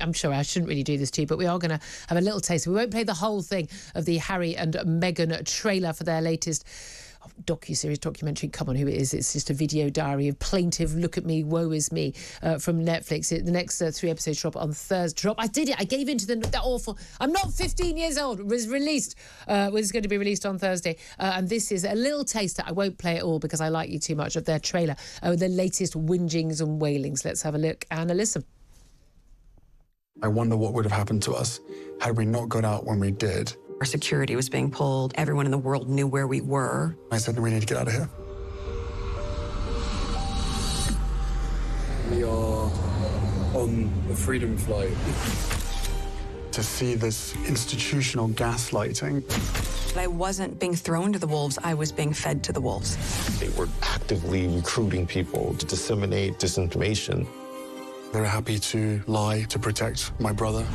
I'm sure I shouldn't really do this to you, but we are going to have a little taste. We won't play the whole thing of the Harry and Meghan trailer for their latest documentary. Come on, who it is? It's just a video diary of plaintive look at me, woe is me from Netflix. The next 3 episodes drop on Thursday. I did it. I gave in to the awful. I'm not 15 years old. It was released. Was going to be released on Thursday. And this is a little taster. I won't play it all because I like you too much of their trailer. The latest whingings and wailings. Let's have a look and a listen. I wonder what would have happened to us had we not got out when we did. Our security was being pulled. Everyone in the world knew where we were. I said, we need to get out of here. We are on a freedom flight. To see this institutional gaslighting. I wasn't being thrown to the wolves. I was being fed to the wolves. They were actively recruiting people to disseminate disinformation. They were happy to lie to protect my brother.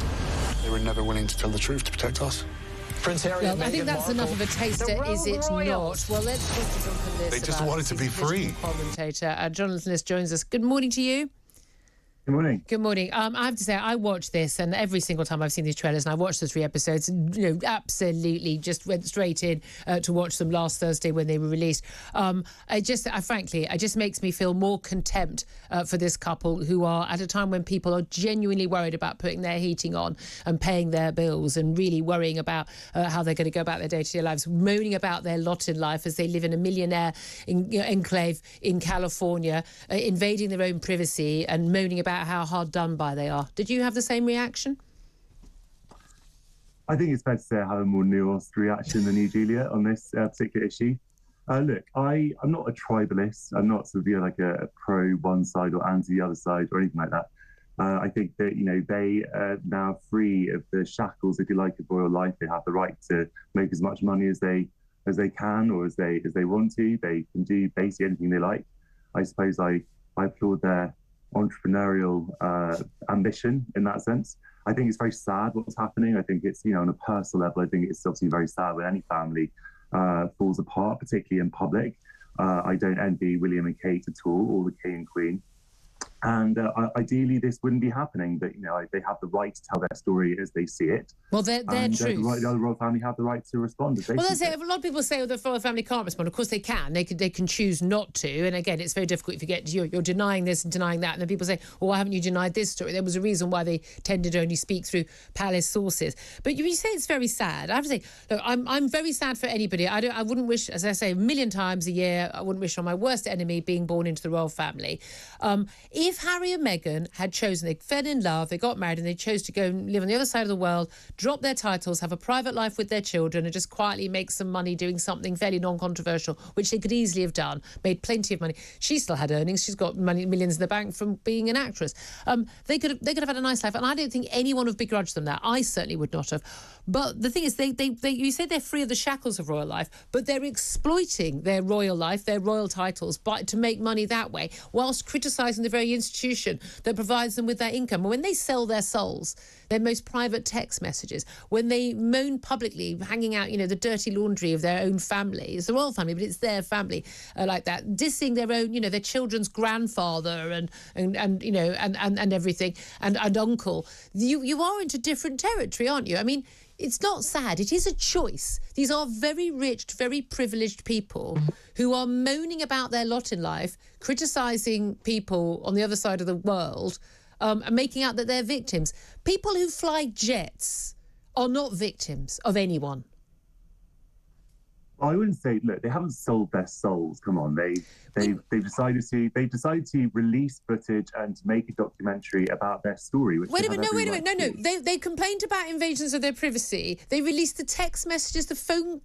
They were never willing to tell the truth to protect us. Prince Harry and Meghan, I think that's Markle, enough of a taster, is it not? Well, let's focus on this. They just wanted to be free. Commentator Jonathan Lis joins us. Good morning to you. Good morning. Good morning. I have to say, I watched this, and every single time I've seen these trailers, and I watched the 3 episodes, absolutely just went straight in to watch them last Thursday when they were released. Frankly, it just makes me feel more contempt for this couple who are at a time when people are genuinely worried about putting their heating on and paying their bills and really worrying about how they're going to go about their day-to-day lives, moaning about their lot in life as they live in a millionaire enclave in California, invading their own privacy and moaning about how hard done by they are. Did you have the same reaction? I think it's fair to say I have a more nuanced reaction than you, Julia, on this particular issue. Look, I'm not a tribalist. I'm not sort of like a pro one side or anti the other side or anything like that. I think that they are now free of the shackles, if you like, of royal life. They have the right to make as much money as they can or as they want to. They can do basically anything they like. I suppose I applaud their entrepreneurial ambition in that sense. I think it's very sad what's happening. I think it's, on a personal level, I think it's obviously very sad when any family falls apart, particularly in public. I don't envy William and Kate at all, or the King and Queen. And ideally, this wouldn't be happening. But they have the right to tell their story as they see it. Well, their truth. The other royal family have the right to respond. Well, that's it. A lot of people say the royal family can't respond. Of course, they can. They can choose not to. And again, it's very difficult if you get you're denying this and denying that. And then people say, well, why haven't you denied this story? There was a reason why they tended to only speak through palace sources. But you say it's very sad. I have to say, look, I'm very sad for anybody. I wouldn't wish, as I say, a million times a year, I wouldn't wish on my worst enemy being born into the royal family. If Harry and Meghan had chosen, they fell in love, they got married, and they chose to go and live on the other side of the world, drop their titles, have a private life with their children, and just quietly make some money doing something fairly non-controversial, which they could easily have done, made plenty of money. She still had earnings. She's got money, millions in the bank from being an actress. They could have had a nice life, and I don't think anyone would begrudge them that. I certainly would not have. But the thing is, they you say they're free of the shackles of royal life, but they're exploiting their royal life, their royal titles, to make money that way, whilst criticising the very institution that provides them with their income. And when they sell their souls, their most private text messages, when they moan publicly, hanging out, the dirty laundry of their own family, it's the royal family, but it's their family, like that, dissing their own, their children's grandfather and everything, and uncle, you are into different territory, aren't you? I mean, it's not sad. It is a choice. These are very rich, very privileged people who are moaning about their lot in life, criticising people on the other side of the world, and making out that they're victims. People who fly jets are not victims of anyone. I wouldn't say. Look, they haven't sold their souls. Come on, they've decided to release footage and to make a documentary about their story. Which wait a minute, no. They complained about invasions of their privacy. They released the text messages, the phone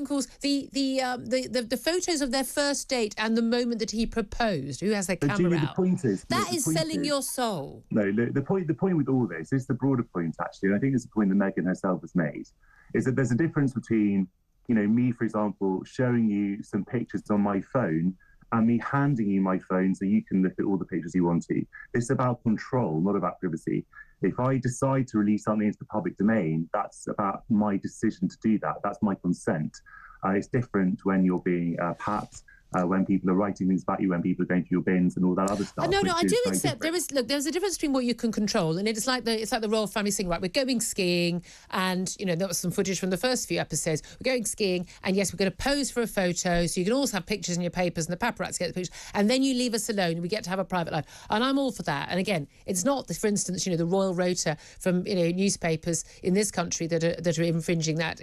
calls, the photos of their first date and the moment that he proposed. Who has their camera Julie, out? The point is that is selling your soul. No, the point with all this is the broader point actually, and I think it's the point that Meghan herself has made. Is that there's a difference between, me, for example, showing you some pictures on my phone and me handing you my phone so you can look at all the pictures you want to. It's about control, not about privacy. If I decide to release something into the public domain, that's about my decision to do that. That's my consent. It's different when you're being perhaps when people are writing things about you, when people are going to your bins and all that other stuff. No, I which do is very accept different. there's a difference between what you can control, and it's like the royal family saying, right, we're going skiing, and there was some footage from the first few episodes. We're going skiing, and yes, we're going to pose for a photo, so you can also have pictures in your papers, and the paparazzi get the pictures, and then you leave us alone, and we get to have a private life. And I'm all for that. And again, it's not, for instance, the royal rota from newspapers in this country that are infringing that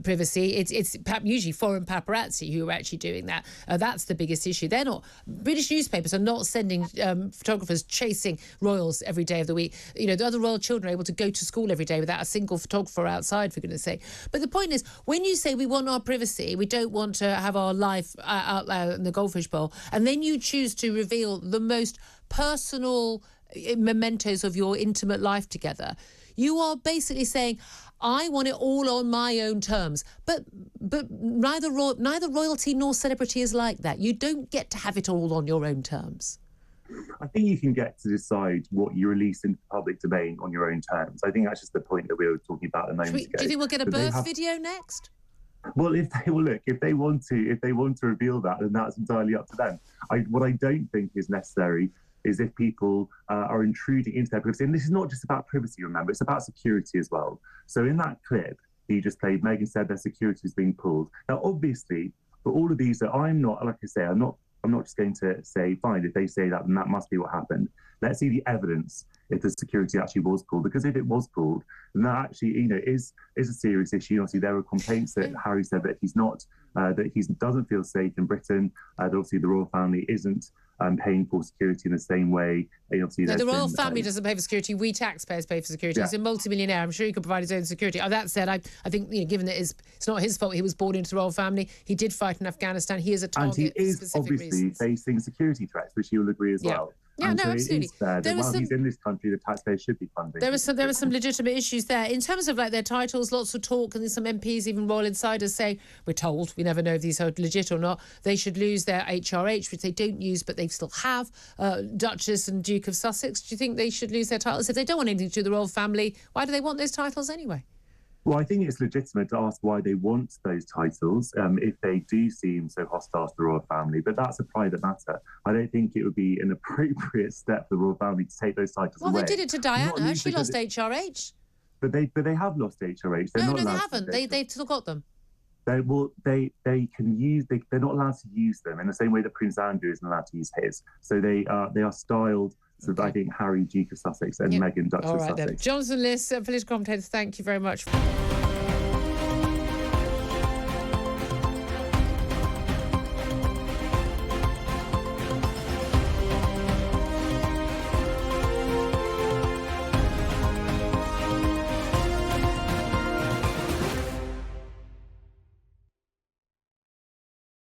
privacy. It's usually foreign paparazzi who are actually doing that. That's the biggest issue. They're not. British newspapers are not sending photographers chasing royals every day of the week. The other royal children are able to go to school every day without a single photographer outside, for goodness sake. But the point is, when you say we want our privacy, we don't want to have our life out there in the goldfish bowl, and then you choose to reveal the most personal mementos of your intimate life together, you are basically saying, I want it all on my own terms. But neither royalty nor celebrity is like that. You don't get to have it all on your own terms. I think you can get to decide what you release into the public domain on your own terms. I think that's just the point that we were talking about a moment ago. Do you think we'll get a birth video next? Well, if they want to reveal that, then that's entirely up to them. What I don't think is necessary is if people are intruding into their privacy. And this is not just about privacy, remember, it's about security as well. So in that clip that you just played, Meghan said their security is being pulled. Now, obviously, for all of these, I'm not just going to say, fine, if they say that, then that must be what happened. Let's see the evidence if the security actually was pulled. Because if it was pulled, then that actually, is a serious issue. Obviously, there were complaints that Harry said that that he doesn't feel safe in Britain. That obviously the royal family isn't paying for security in the same way. Obviously, the royal family doesn't pay for security. We taxpayers pay for security. Yeah. He's a multimillionaire. I'm sure he could provide his own security. That said, I think given that it's not his fault he was born into the royal family, he did fight in Afghanistan. He is a target. And he is obviously reasons. Facing security threats, which you'll agree as well. Yeah, no, absolutely. It is fair that while he's in this country, the taxpayers should be funding. There are some legitimate issues there. In terms of their titles, lots of talk, and some MPs, even royal insiders, say, we're told, we never know if these are legit or not, they should lose their HRH, which they don't use, but they still have, Duchess and Duke of Sussex. Do you think they should lose their titles? If they don't want anything to do with the royal family, why do they want those titles anyway? Well, I think it's legitimate to ask why they want those titles if they do seem so hostile to the royal family, but that's a private matter. I don't think it would be an appropriate step for the royal family to take those titles away. Well, they did it to Diana. She lost HRH. But they have lost HRH. No, they haven't. They still got them. They can use. They're not allowed to use them in the same way that Prince Andrew isn't allowed to use his. So they are styled. So I think Harry, Duke of Sussex, and Meghan, Duchess of Sussex. Then. Jonathan Lis, political commentator, thank you very much.